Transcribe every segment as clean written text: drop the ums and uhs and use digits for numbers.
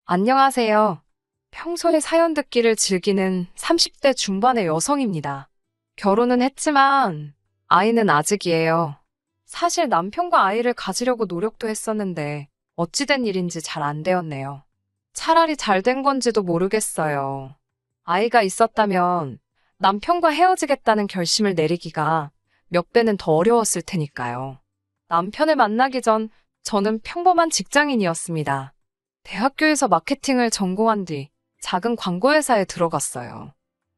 안녕하세요. 평소에 사연 듣기를 즐기는 30대 중반의 여성입니다. 결혼은 했지만 아이는 아직이에요. 사실 남편과 아이를 가지려고 노력도 했었는데 어찌된 일인지 잘 안 되었네요. 차라리 잘 된 건지도 모르겠어요. 아이가 있었다면 남편과 헤어지겠다는 결심을 내리기가 몇 배는 더 어려웠을 테니까요. 남편을 만나기 전 저는 평범한 직장인이었습니다. 대학교에서 마케팅을 전공한 뒤 작은 광고회사에 들어갔어요.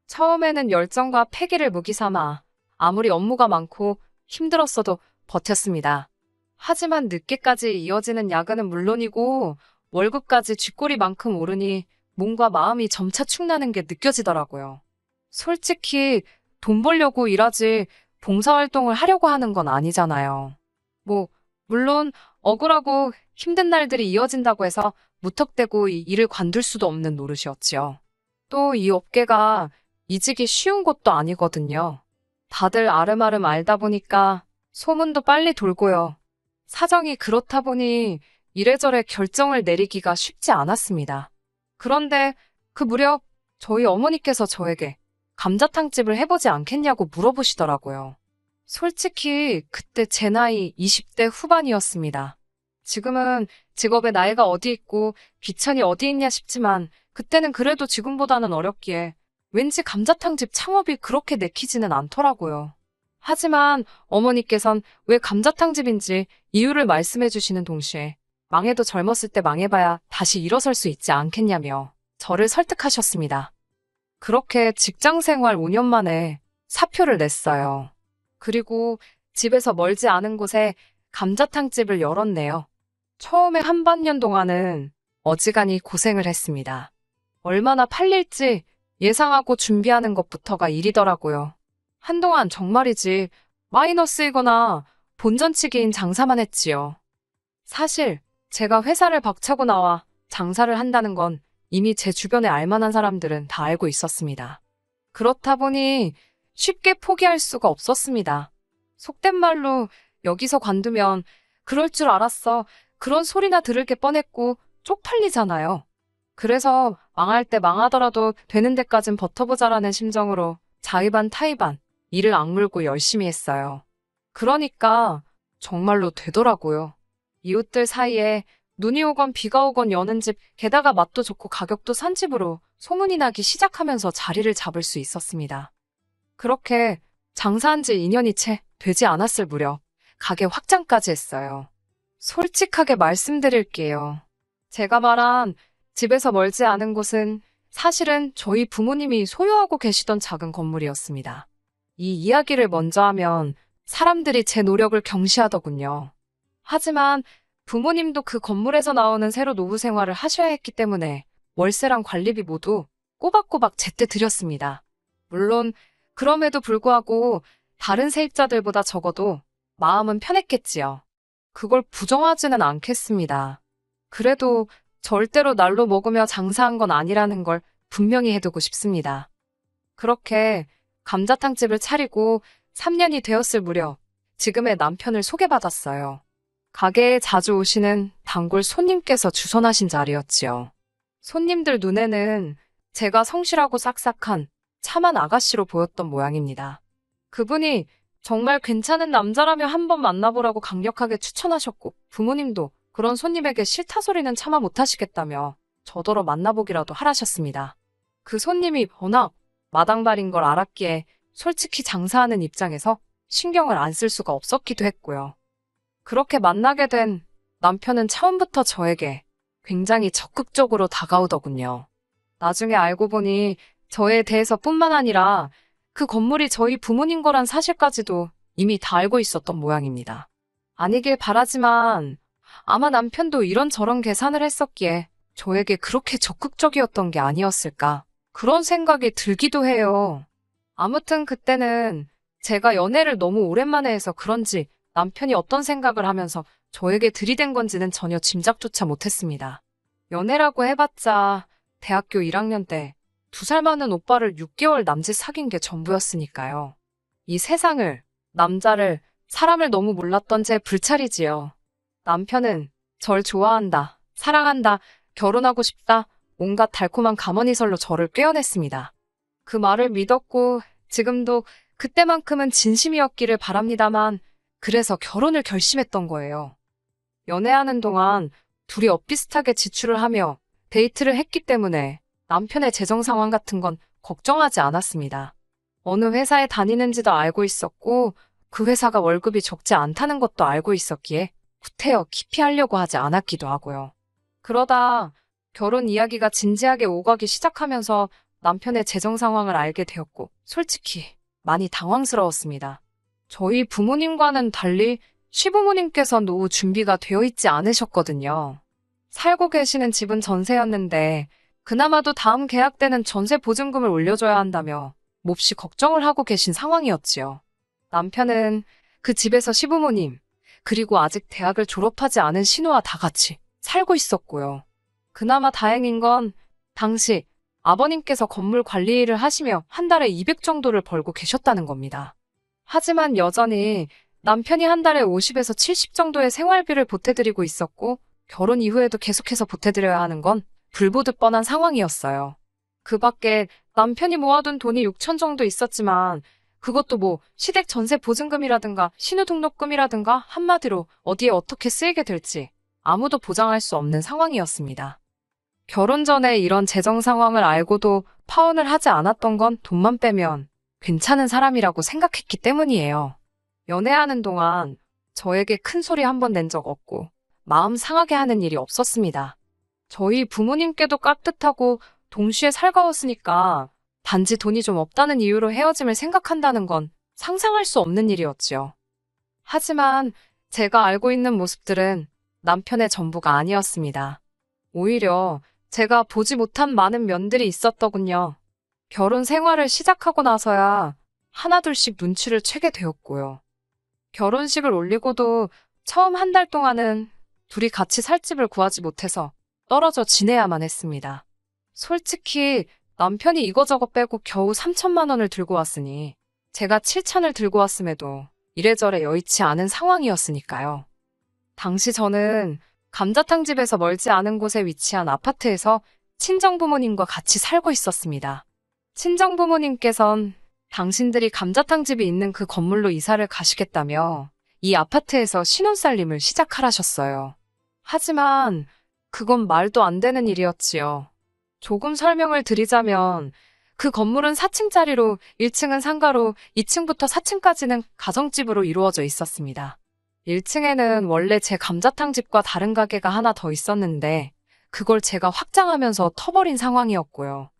처음에는 열정과 패기를 무기 삼아 아무리 업무가 많고 힘들었어도 버텼습니다. 하지만 늦게까지 이어지는 야근은 물론이고 월급까지 쥐꼬리만큼 오르니 몸과 마음이 점차 축나는 게 느껴지더라고요. 솔직히 돈 벌려고 일하지 봉사활동을 하려고 하는 건 아니잖아요. 뭐, 물론 억울하고 힘든 날들이 이어진다고 해서 무턱대고 이 일을 관둘 수도 없는 노릇이었지요. 또 이 업계가 이직이 쉬운 것도 아니거든요. 다들 아름아름 알다 보니까 소문도 빨리 돌고요. 사정이 그렇다 보니 이래저래 결정을 내리기가 쉽지 않았습니다. 그런데 그 무렵 저희 어머니께서 저에게 감자탕집을 해보지 않겠냐고 물어보시더라고요. 솔직히 그때 제 나이 20대 후반이었습니다. 지금은 직업의 나이가 어디 있고 귀천이 어디 있냐 싶지만 그때는 그래도 지금보다는 어렵기에 왠지 감자탕집 창업이 그렇게 내키지는 않더라고요. 하지만 어머니께선 왜 감자탕집인지 이유를 말씀해 주시는 동시에 망해도 젊었을 때 망해봐야 다시 일어설 수 있지 않겠냐며 저를 설득하셨습니다. 그렇게 직장 생활 5년 만에 사표를 냈어요. 그리고 집에서 멀지 않은 곳에 감자탕집을 열었네요. 처음에 한 반년 동안은 어지간히 고생을 했습니다. 얼마나 팔릴지 예상하고 준비하는 것부터가 일이더라고요. 한동안 정말이지 마이너스이거나 본전치기인 장사만 했지요. 사실 제가 회사를 박차고 나와 장사를 한다는 건 이미 제 주변에 알만한 사람들은 다 알고 있었습니다. 그렇다 보니 쉽게 포기할 수가 없었습니다. 속된 말로 여기서 관두면 그럴 줄 알았어. 그런 소리나 들을 게 뻔했고 쪽팔리잖아요. 그래서 망할 때 망하더라도 되는 데까진 버텨보자라는 심정으로 자의반 타의반 이를 악물고 열심히 했어요. 그러니까 정말로 되더라고요. 이웃들 사이에 눈이 오건 비가 오건 여는 집, 게다가 맛도 좋고 가격도 싼 집으로 소문이 나기 시작하면서 자리를 잡을 수 있었습니다. 그렇게 장사한 지 2년이 채 되지 않았을 무렵 가게 확장까지 했어요. 솔직하게 말씀드릴게요. 제가 말한 집에서 멀지 않은 곳은 사실은 저희 부모님이 소유하고 계시던 작은 건물이었습니다. 이 이야기를 먼저 하면 사람들이 제 노력을 경시하더군요. 하지만 부모님도 그 건물에서 나오는 새로 노후 생활을 하셔야 했기 때문에 월세랑 관리비 모두 꼬박꼬박 제때 드렸습니다. 물론 그럼에도 불구하고 다른 세입자들보다 적어도 마음은 편했겠지요. 그걸 부정하지는 않겠습니다. 그래도 절대로 날로 먹으며 장사한 건 아니라는 걸 분명히 해두고 싶습니다. 그렇게 감자탕집을 차리고 3년이 되었을 무렵 지금의 남편을 소개받았어요. 가게에 자주 오시는 단골 손님께서 주선하신 자리였지요. 손님들 눈에는 제가 성실하고 싹싹한 참한 아가씨로 보였던 모양입니다. 그분이 정말 괜찮은 남자라며 한번 만나보라고 강력하게 추천하셨고 부모님도 그런 손님에게 싫다 소리는 차마 못하시겠다며 저더러 만나보기라도 하라셨습니다. 그 손님이 워낙 마당발인 걸 알았기에 솔직히 장사하는 입장에서 신경을 안 쓸 수가 없었기도 했고요. 그렇게 만나게 된 남편은 처음부터 저에게 굉장히 적극적으로 다가오더군요. 나중에 알고 보니 저에 대해서뿐만 아니라 그 건물이 저희 부모님 거란 사실까지도 이미 다 알고 있었던 모양입니다. 아니길 바라지만 아마 남편도 이런저런 계산을 했었기에 저에게 그렇게 적극적이었던 게 아니었을까 그런 생각이 들기도 해요. 아무튼 그때는 제가 연애를 너무 오랜만에 해서 그런지 남편이 어떤 생각을 하면서 저에게 들이댄 건지는 전혀 짐작조차 못했습니다. 연애라고 해봤자 대학교 1학년 때 2살 많은 오빠를 6개월 남짓 사귄 게 전부였으니까요. 이 세상을, 남자를, 사람을 너무 몰랐던 제 불찰이지요. 남편은 절 좋아한다, 사랑한다, 결혼하고 싶다. 온갖 달콤한 감언이설로 저를 꿰어냈습니다. 그 말을 믿었고 지금도 그때만큼은 진심이었기를 바랍니다만 그래서 결혼을 결심했던 거예요. 연애하는 동안 둘이 엇비슷하게 지출을 하며 데이트를 했기 때문에 남편의 재정 상황 같은 건 걱정하지 않았습니다. 어느 회사에 다니는지도 알고 있었고 그 회사가 월급이 적지 않다는 것도 알고 있었기에 구태여 깊이 하려고 하지 않았기도 하고요. 그러다 결혼 이야기가 진지하게 오가기 시작하면서 남편의 재정 상황을 알게 되었고 솔직히 많이 당황스러웠습니다. 저희 부모님과는 달리 시부모님께서 노후 준비가 되어 있지 않으셨거든요. 살고 계시는 집은 전세였는데 그나마도 다음 계약 때는 전세 보증금을 올려줘야 한다며 몹시 걱정을 하고 계신 상황이었지요. 남편은 그 집에서 시부모님, 그리고 아직 대학을 졸업하지 않은 신우와 다 같이 살고 있었고요. 그나마 다행인 건 당시 아버님께서 건물 관리 일을 하시며 한 달에 200 정도를 벌고 계셨다는 겁니다. 하지만 여전히 남편이 한 달에 50에서 70 정도의 생활비를 보태드리고 있었고 결혼 이후에도 계속해서 보태드려야 하는 건 불보듯 뻔한 상황이었어요. 그 밖에 남편이 모아둔 돈이 6천 정도 있었지만 그것도 뭐 시댁 전세 보증금이라든가 신우등록금이라든가 한마디로 어디에 어떻게 쓰이게 될지 아무도 보장할 수 없는 상황이었습니다. 결혼 전에 이런 재정 상황을 알고도 파혼을 하지 않았던 건 돈만 빼면 괜찮은 사람이라고 생각했기 때문이에요. 연애하는 동안 저에게 큰 소리 한 번 낸 적 없고 마음 상하게 하는 일이 없었습니다. 저희 부모님께도 깍듯하고 동시에 살가웠으니까 단지 돈이 좀 없다는 이유로 헤어짐을 생각한다는 건 상상할 수 없는 일이었지요. 하지만 제가 알고 있는 모습들은 남편의 전부가 아니었습니다. 오히려 제가 보지 못한 많은 면들이 있었더군요. 결혼 생활을 시작하고 나서야 하나둘씩 눈치를 채게 되었고요. 결혼식을 올리고도 처음 한 달 동안은 둘이 같이 살 집을 구하지 못해서 떨어져 지내야만 했습니다. 솔직히 남편이 이거저거 빼고 겨우 3천만 원을 들고 왔으니 제가 7천을 들고 왔음에도 이래저래 여의치 않은 상황이었으니까요. 당시 저는 감자탕집에서 멀지 않은 곳에 위치한 아파트에서 친정부모님과 같이 살고 있었습니다. 친정부모님께선 당신들이 감자탕집이 있는 그 건물로 이사를 가시겠다며 이 아파트에서 신혼살림을 시작하라셨어요. 하지만 그건 말도 안 되는 일이었지요. 조금 설명을 드리자면 그 건물은 4층짜리로 1층은 상가로 2층부터 4층까지는 가정집으로 이루어져 있었습니다. 1층에는 원래 제 감자탕집과 다른 가게가 하나 더 있었는데 그걸 제가 확장하면서 터버린 상황이었고요.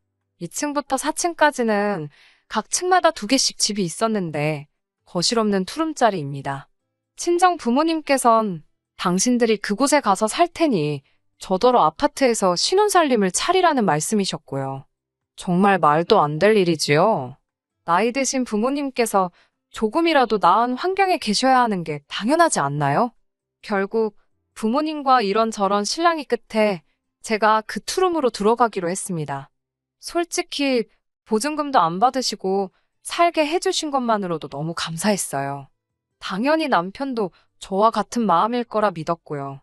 2층부터 4층까지는 각 층마다 2개씩 집이 있었는데 거실 없는 투룸짜리입니다. 친정 부모님께선 당신들이 그곳에 가서 살 테니 저더러 아파트에서 신혼살림을 차리라는 말씀이셨고요. 정말 말도 안 될 일이지요. 나이 드신 부모님께서 조금이라도 나은 환경에 계셔야 하는 게 당연하지 않나요? 결국 부모님과 이런저런 실랑이 끝에 제가 그 투룸으로 들어가기로 했습니다. 솔직히 보증금도 안 받으시고 살게 해주신 것만으로도 너무 감사했어요. 당연히 남편도 저와 같은 마음일 거라 믿었고요.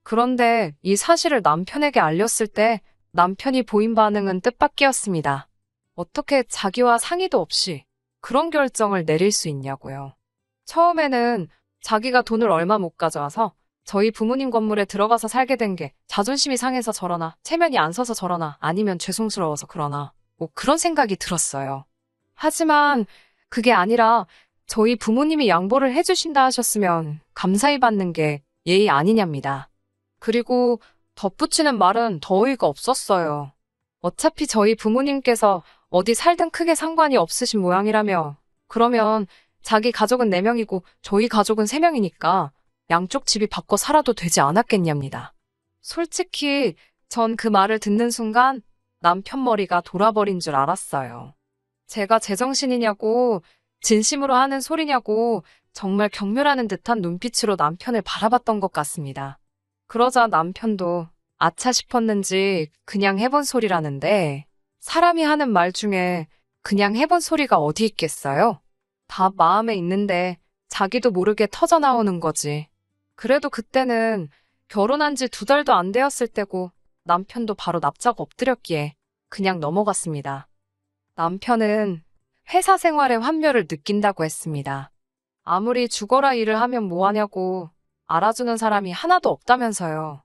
그런데 이 사실을 남편에게 알렸을 때 남편이 보인 반응은 뜻밖이었습니다. 어떻게 자기와 상의도 없이 그런 결정을 내릴 수 있냐고요. 처음에는 자기가 돈을 얼마 못 가져와서 저희 부모님 건물에 들어가서 살게 된 게 자존심이 상해서 저러나 체면이 안 서서 저러나 아니면 죄송스러워서 그러나 뭐 그런 생각이 들었어요. 하지만 그게 아니라 저희 부모님이 양보를 해주신다 하셨으면 감사히 받는 게 예의 아니냐입니다. 그리고 덧붙이는 말은 더 어이가 없었어요. 어차피 저희 부모님께서 어디 살든 크게 상관이 없으신 모양이라며 그러면 자기 가족은 4명이고 저희 가족은 3명이니까 양쪽 집이 바꿔 살아도 되지 않았겠냐입니다. 솔직히 전 그 말을 듣는 순간 남편 머리가 돌아버린 줄 알았어요. 제가 제정신이냐고 진심으로 하는 소리냐고 정말 경멸하는 듯한 눈빛으로 남편을 바라봤던 것 같습니다. 그러자 남편도 아차 싶었는지 그냥 해본 소리라는데 사람이 하는 말 중에 그냥 해본 소리가 어디 있겠어요? 다 마음에 있는데 자기도 모르게 터져나오는 거지. 그래도 그때는 결혼한 지 2달도 안 되었을 때고 남편도 바로 납작 엎드렸기에 그냥 넘어갔습니다. 남편은 회사 생활의 환멸을 느낀다고 했습니다. 아무리 죽어라 일을 하면 뭐하냐고 알아주는 사람이 하나도 없다면서요.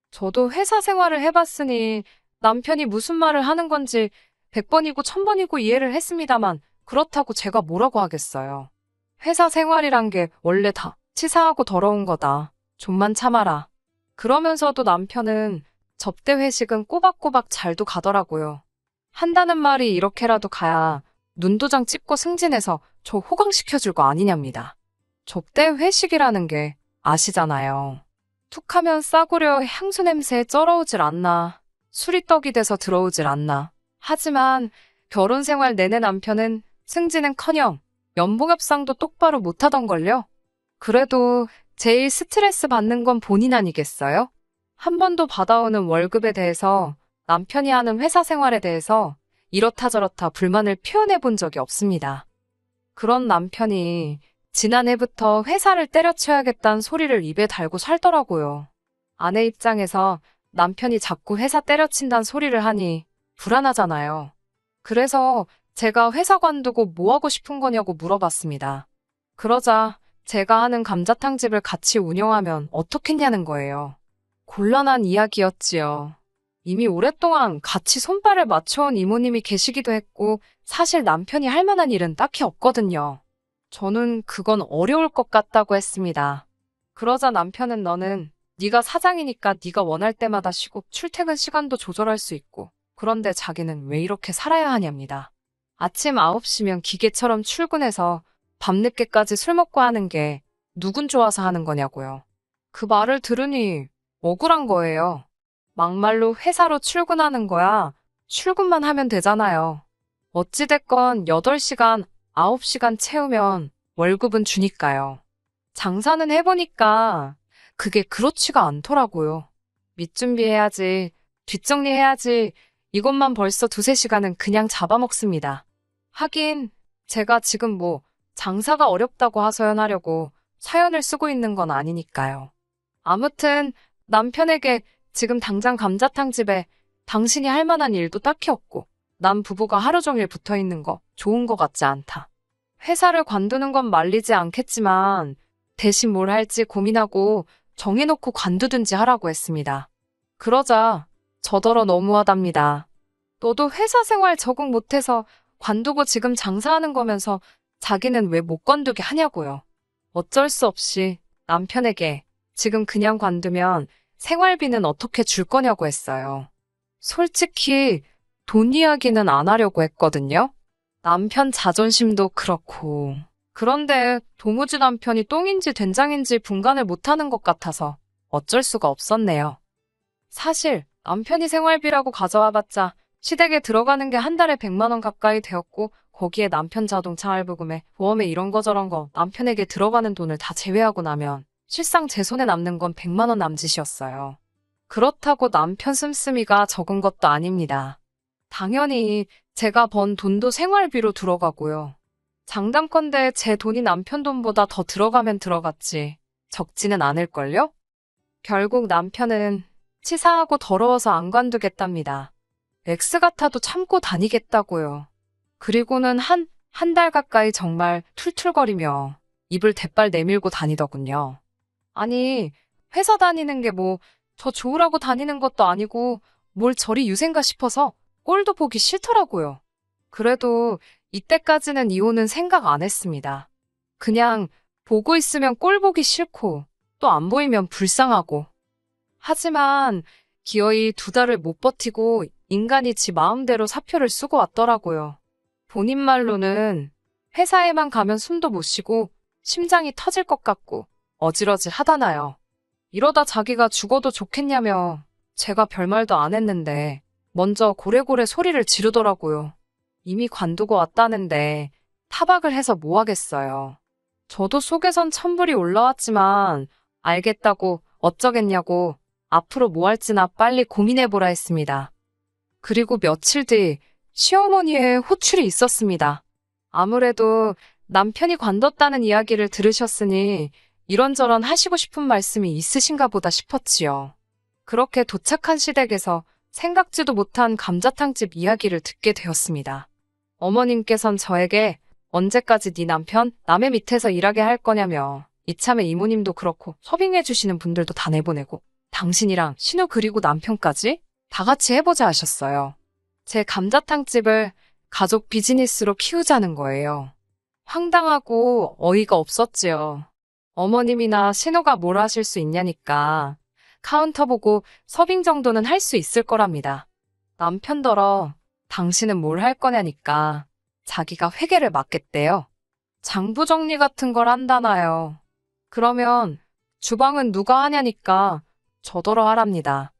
저도 회사 생활을 해봤으니 남편이 무슨 말을 하는 건지 100번이고 1000번이고 이해를 했습니다만 그렇다고 제가 뭐라고 하겠어요. 회사 생활이란 게 원래 다 치사하고 더러운 거다. 좀만 참아라. 그러면서도 남편은 접대 회식은 꼬박꼬박 잘도 가더라고요. 한다는 말이 이렇게라도 가야 눈도장 찍고 승진해서 저 호강시켜줄 거 아니냐입니다. 접대 회식이라는 게 아시잖아요. 툭하면 싸구려 향수 냄새에 쩔어오질 않나. 술이 떡이 돼서 들어오질 않나. 하지만 결혼 생활 내내 남편은 승진은커녕 연봉 협상도 똑바로 못하던걸요. 그래도 제일 스트레스 받는 건 본인 아니겠어요? 한 번도 받아오는 월급에 대해서 남편이 하는 회사 생활에 대해서 이렇다 저렇다 불만을 표현해 본 적이 없습니다. 그런 남편이 지난해부터 회사를 때려쳐야겠다는 소리를 입에 달고 살더라고요. 아내 입장에서 남편이 자꾸 회사 때려친다는 소리를 하니 불안하잖아요. 그래서 제가 회사 관두고 뭐 하고 싶은 거냐고 물어봤습니다. 그러자 제가 하는 감자탕집을 같이 운영하면 어떻겠냐는 거예요. 곤란한 이야기였지요. 이미 오랫동안 같이 손발을 맞춰온 이모님이 계시기도 했고 사실 남편이 할 만한 일은 딱히 없거든요. 저는 그건 어려울 것 같다고 했습니다. 그러자 남편은 너는 네가 사장이니까 네가 원할 때마다 쉬고 출퇴근 시간도 조절할 수 있고 그런데 자기는 왜 이렇게 살아야 하냐입니다. 아침 9시면 기계처럼 출근해서 밤늦게까지 술 먹고 하는 게 누군 좋아서 하는 거냐고요. 그 말을 들으니 억울한 거예요. 막말로 회사로 출근하는 거야. 출근만 하면 되잖아요. 어찌됐건 8시간, 9시간 채우면 월급은 주니까요. 장사는 해보니까 그게 그렇지가 않더라고요. 밑준비해야지, 뒷정리해야지, 이것만 벌써 2~3시간은 그냥 잡아먹습니다. 하긴 제가 지금 뭐 장사가 어렵다고 하소연하려고 사연을 쓰고 있는 건 아니니까요. 아무튼 남편에게 지금 당장 감자탕집에 당신이 할 만한 일도 딱히 없고 남 부부가 하루 종일 붙어 있는 거 좋은 거 같지 않다. 회사를 관두는 건 말리지 않겠지만 대신 뭘 할지 고민하고 정해놓고 관두든지 하라고 했습니다. 그러자 저더러 너무하답니다. 너도 회사 생활 적응 못해서 관두고 지금 장사하는 거면서 자기는 왜 못 관두게 하냐고요. 어쩔 수 없이 남편에게 지금 그냥 관두면 생활비는 어떻게 줄 거냐고 했어요. 솔직히 돈 이야기는 안 하려고 했거든요. 남편 자존심도 그렇고. 그런데 도무지 남편이 똥인지 된장인지 분간을 못하는 것 같아서 어쩔 수가 없었네요. 사실 남편이 생활비라고 가져와봤자 시댁에 들어가는 게 한 달에 100만 원 가까이 되었고 거기에 남편 자동차 할부금에 보험에 이런 거 저런 거 남편에게 들어가는 돈을 다 제외하고 나면 실상 제 손에 남는 건 100만 원 남짓이었어요. 그렇다고 남편 씀씀이가 적은 것도 아닙니다. 당연히 제가 번 돈도 생활비로 들어가고요. 장담컨대 제 돈이 남편 돈보다 더 들어가면 들어갔지 적지는 않을걸요? 결국 남편은 치사하고 더러워서 안 관두겠답니다. X 같아도 참고 다니겠다고요. 그리고는 한 달 가까이 정말 툴툴거리며 입을 대빨 내밀고 다니더군요. 아니, 회사 다니는 게 뭐 저 좋으라고 다니는 것도 아니고 뭘 저리 유생가 싶어서 꼴도 보기 싫더라고요. 그래도 이때까지는 이혼은 생각 안 했습니다. 그냥 보고 있으면 꼴 보기 싫고 또 안 보이면 불쌍하고. 하지만 기어이 2달을 못 버티고 인간이 지 마음대로 사표를 쓰고 왔더라고요. 본인 말로는 회사에만 가면 숨도 못 쉬고 심장이 터질 것 같고 어질어질 하다나요. 이러다 자기가 죽어도 좋겠냐며 제가 별말도 안 했는데 먼저 고래고래 소리를 지르더라고요. 이미 관두고 왔다는데 타박을 해서 뭐 하겠어요. 저도 속에선 천불이 올라왔지만 알겠다고 어쩌겠냐고 앞으로 뭐 할지나 빨리 고민해보라 했습니다. 그리고 며칠 뒤 시어머니의 호출이 있었습니다. 아무래도 남편이 관뒀다는 이야기를 들으셨으니 이런저런 하시고 싶은 말씀이 있으신가 보다 싶었지요. 그렇게 도착한 시댁에서 생각지도 못한 감자탕집 이야기를 듣게 되었습니다. 어머님께선 저에게 언제까지 네 남편 남의 밑에서 일하게 할 거냐며 이참에 이모님도 그렇고 서빙해 주시는 분들도 다 내보내고 당신이랑 신우 그리고 남편까지 다 같이 해보자 하셨어요. 제 감자탕집을 가족 비즈니스로 키우자는 거예요. 황당하고 어이가 없었지요. 어머님이나 신우가 뭘 하실 수 있냐니까 카운터 보고 서빙 정도는 할 수 있을 거랍니다. 남편더러 당신은 뭘 할 거냐니까 자기가 회계를 맡겠대요. 장부 정리 같은 걸 한다나요. 그러면 주방은 누가 하냐니까 저더러 하랍니다.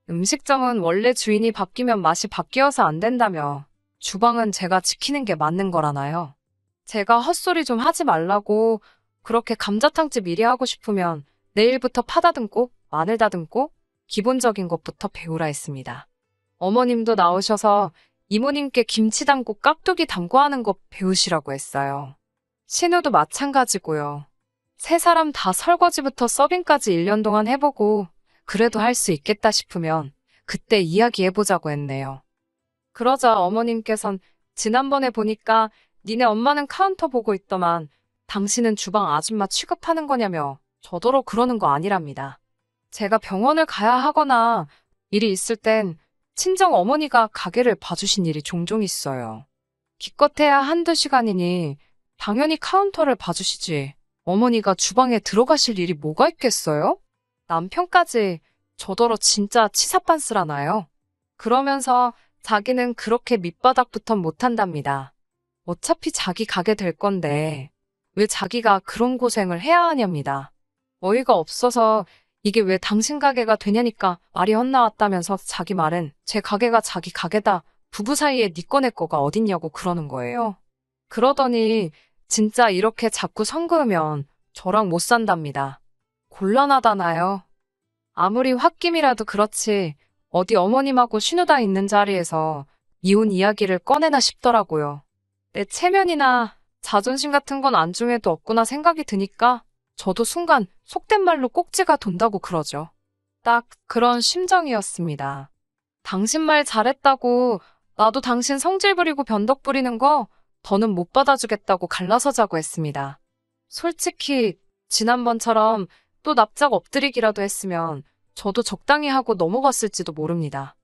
음식점은 원래 주인이 바뀌면 맛이 바뀌어서 안 된다며 주방은 제가 지키는 게 맞는 거라나요. 제가 헛소리 좀 하지 말라고 그렇게 감자탕집 일이 하고 싶으면 내일부터 파 다듬고 마늘 다듬고 기본적인 것부터 배우라 했습니다. 어머님도 나오셔서 이모님께 김치 담고 깍두기 담고 하는 거 배우시라고 했어요. 신우도 마찬가지고요. 세 사람 다 설거지부터 서빙까지 1년 동안 해보고 그래도 할 수 있겠다 싶으면 그때 이야기해보자고 했네요. 그러자 어머님께선 지난번에 보니까 니네 엄마는 카운터 보고 있더만 당신은 주방 아줌마 취급하는 거냐며 저더러 그러는 거 아니랍니다. 제가 병원을 가야 하거나 일이 있을 땐 친정 어머니가 가게를 봐주신 일이 종종 있어요. 기껏해야 한두 시간이니 당연히 카운터를 봐주시지. 어머니가 주방에 들어가실 일이 뭐가 있겠어요? 남편까지 저더러 진짜 치사빤스라나요? 그러면서 자기는 그렇게 밑바닥부터 못한답니다. 어차피 자기 가게 될 건데 왜 자기가 그런 고생을 해야 하냐입니다. 어이가 없어서 이게 왜 당신 가게가 되냐니까 말이 헛나왔다면서 자기 말은 제 가게가 자기 가게다. 부부 사이에 니 꺼내 거가 어딨냐고 그러는 거예요. 그러더니 진짜 이렇게 자꾸 선 그으면 저랑 못 산답니다. 곤란하다나요? 아무리 홧김이라도 그렇지 어디 어머님하고 신우다 있는 자리에서 이혼 이야기를 꺼내나 싶더라고요. 내 체면이나 자존심 같은 건 안중에도 없구나 생각이 드니까 저도 순간 속된 말로 꼭지가 돈다고 그러죠. 딱 그런 심정이었습니다. 당신 말 잘했다고 나도 당신 성질 부리고 변덕 부리는 거 더는 못 받아주겠다고 갈라서자고 했습니다. 솔직히 지난번처럼 또 납작 엎드리기라도 했으면 저도 적당히 하고 넘어갔을지도 모릅니다.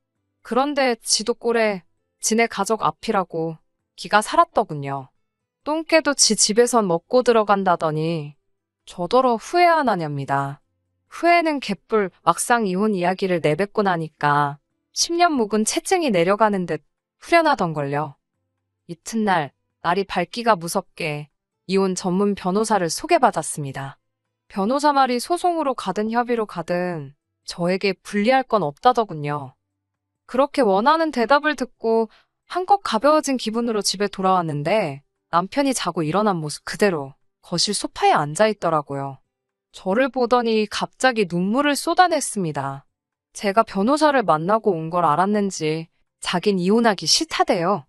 그런데 지도 꼴에 지네 가족 앞이라고 기가 살았더군요. 똥개도 지 집에선 먹고 들어간다더니 저더러 후회 안 하냐입니다. 후회는 개뿔 막상 이혼 이야기를 내뱉고 나니까 10년 묵은 채증이 내려가는 듯 후련하던걸요. 이튿날 날이 밝기가 무섭게 이혼 전문 변호사를 소개받았습니다. 변호사 말이 소송으로 가든 협의로 가든 저에게 불리할 건 없다더군요. 그렇게 원하는 대답을 듣고 한껏 가벼워진 기분으로 집에 돌아왔는데 남편이 자고 일어난 모습 그대로 거실 소파에 앉아있더라고요. 저를 보더니 갑자기 눈물을 쏟아냈습니다. 제가 변호사를 만나고 온 걸 알았는지 자긴 이혼하기 싫다대요.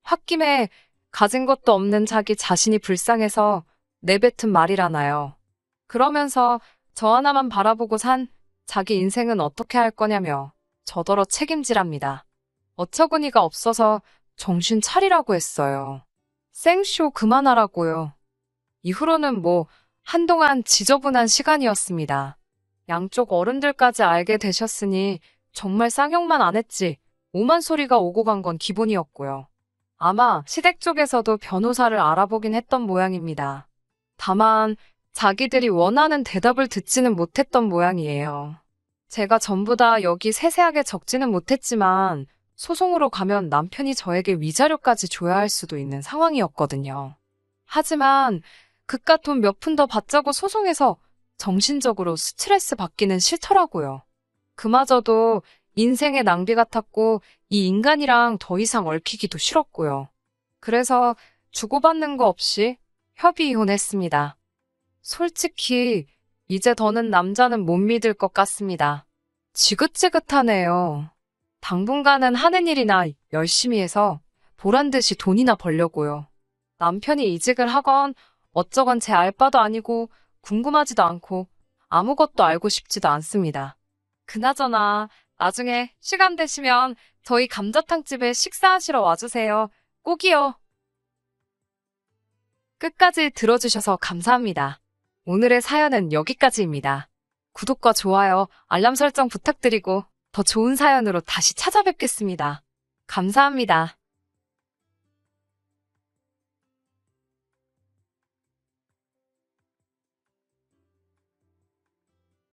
홧김에 가진 것도 없는 자기 자신이 불쌍해서 내뱉은 말이라나요. 그러면서 저 하나만 바라보고 산 자기 인생은 어떻게 할 거냐며 저더러 책임지랍니다. 어처구니가 없어서 정신 차리라고 했어요. 생쇼 그만하라고요. 이후로는 한동안 지저분한 시간이었습니다. 양쪽 어른들까지 알게 되셨으니 정말 쌍욕만 안 했지 오만 소리가 오고 간 건 기본이었고요. 아마 시댁 쪽에서도 변호사를 알아보긴 했던 모양입니다. 다만 자기들이 원하는 대답을 듣지는 못했던 모양이에요. 제가 전부 다 여기 세세하게 적지는 못했지만 소송으로 가면 남편이 저에게 위자료까지 줘야 할 수도 있는 상황이었거든요. 하지만 그깟 돈 몇 푼 더 받자고 소송해서 정신적으로 스트레스 받기는 싫더라고요. 그마저도 인생의 낭비 같았고 이 인간이랑 더 이상 얽히기도 싫었고요. 그래서 주고받는 거 없이 협의 이혼했습니다. 솔직히 이제 더는 남자는 못 믿을 것 같습니다. 지긋지긋하네요. 당분간은 하는 일이나 열심히 해서 보란듯이 돈이나 벌려고요. 남편이 이직을 하건 어쩌건 제 알 바도 아니고 궁금하지도 않고 아무것도 알고 싶지도 않습니다. 그나저나 나중에 시간 되시면 저희 감자탕집에 식사하시러 와주세요. 꼭이요. 끝까지 들어주셔서 감사합니다. 오늘의 사연은 여기까지입니다. 구독과 좋아요, 알람 설정 부탁드리고 더 좋은 사연으로 다시 찾아뵙겠습니다. 감사합니다.